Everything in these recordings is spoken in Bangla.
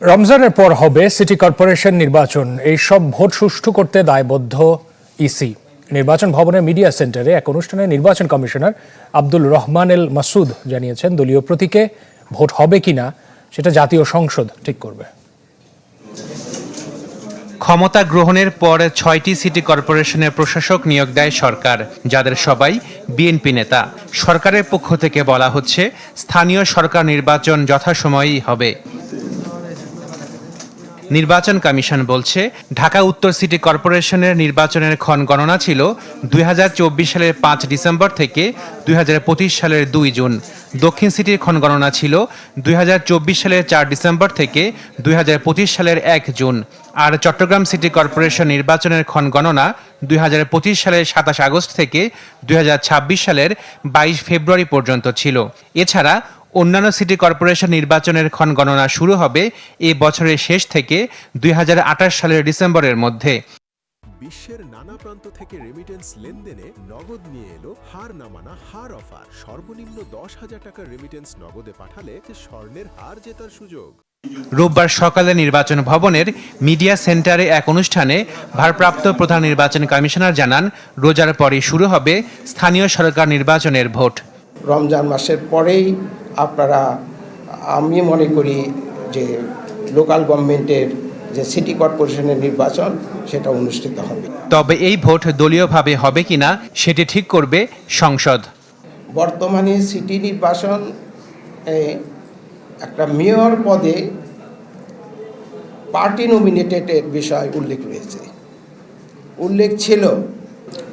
রমজানের পর হবে সিটি কর্পোরেশন নির্বাচন। এই সব ভোট সুষ্ঠু করতে দায়বদ্ধ ইসি। নির্বাচন ভবনের মিডিয়া সেন্টারে এক অনুষ্ঠানে নির্বাচন কমিশনার আব্দুল রহমান এল মাসুদ জানিয়েছেন, দলীয় প্রতীকে ভোট হবে কিনা সেটা জাতীয় সংসদ ঠিক করবে। ক্ষমতা গ্রহণের পর ৬টি সিটি কর্পোরেশনের প্রশাসক নিয়োগ দেয় সরকার, যাদের সবাই বিএনপি নেতা। সরকারের পক্ষ থেকে বলা হচ্ছে, স্থানীয় সরকার নির্বাচন যথাসময়েই হবে। নির্বাচন কমিশন বলছে, ঢাকা উত্তর সিটি কর্পোরেশনের নির্বাচনের ক্ষণ গণনা ছিল ২০২৪ সালের ৫ ডিসেম্বর থেকে ২০২৫ সালের ২ জুন। দক্ষিণ সিটির ক্ষণ গণনা ছিল ২০২৪ সালের ৪ ডিসেম্বর থেকে ২০২৫ সালের ১ জুন। আর চট্টগ্রাম সিটি কর্পোরেশন নির্বাচনের ক্ষণ গণনা ২০২৫ সালের ২৭ আগস্ট থেকে ২০২৬ সালের ২২ ফেব্রুয়ারি পর্যন্ত ছিল। এছাড়া অন্যান্য সিটি কর্পোরেশন নির্বাচনের ক্ষণ গণনা শুরু হবে এই বছরের শেষ থেকে ২০২৮ সালের ডিসেম্বরের মধ্যে। বিশ্বের নানা প্রান্ত থেকে রেমিটেন্স লেনদেনে নগদ নিয়ে এলো হার নামানা হার অফার। সর্বনিম্ন ১০,০০০ টাকার রেমিটেন্স নগদে পাঠালে স্বর্ণের হার জেতার সুযোগ। রোববার সকালে নির্বাচন ভবনের মিডিয়া সেন্টারে এক অনুষ্ঠানে ভারপ্রাপ্ত প্রধান নির্বাচন কমিশনার জানান, রোজার পরই শুরু হবে স্থানীয় সরকার নির্বাচনের ভোট। রমজান মাসের পরেই আমি মনে করি যে লোকাল গভর্নমেন্টের যে সিটি কর্পোরেশনের নির্বাচন সেটা অনুষ্ঠিত হবে। তবে এই ভোট দলীয়ভাবে হবে কিনা সেটি ঠিক করবে সংসদ। বর্তমানে সিটি নির্বাচন একটা মেয়র পদে পার্টি নমিনেটেডের বিষয় উল্লেখ ছিল,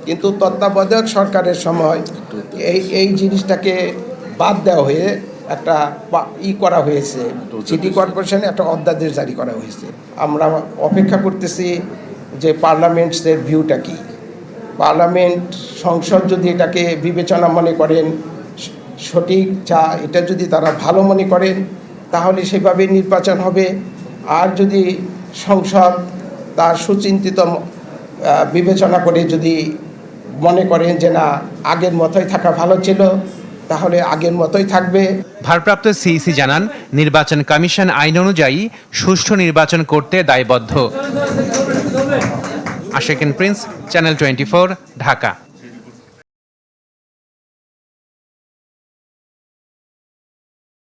কিন্তু তত্ত্বাবধায়ক সরকারের সময় এই জিনিসটাকে বাদ দেওয়া হয়ে একটা করা হয়েছে, সিটি কর্পোরেশনে একটা অধ্যাদেশ জারি করা হয়েছে। আমরা অপেক্ষা করতেছি যে পার্লামেন্টসের ভিউটা কি। পার্লামেন্ট সংসদ যদি এটাকে বিবেচনা মনে করেন সঠিক, এটা যদি তারা ভালো মনে করেন তাহলে সেভাবে নির্বাচন হবে। আর যদি সংসদ তার সুচিন্তিত বিবেচনা করে যদি মনে করেন যে না আগের মতোই থাকা ভালো ছিল, তাহলে আগের মতোই থাকবে। ভারপ্রাপ্ত সিইসি জানান, নির্বাচন কমিশন আইন অনুযায়ী সুষ্ঠু নির্বাচন করতে দায়বদ্ধ। আশিকুন প্রিন্স, চ্যানেল 24, ঢাকা।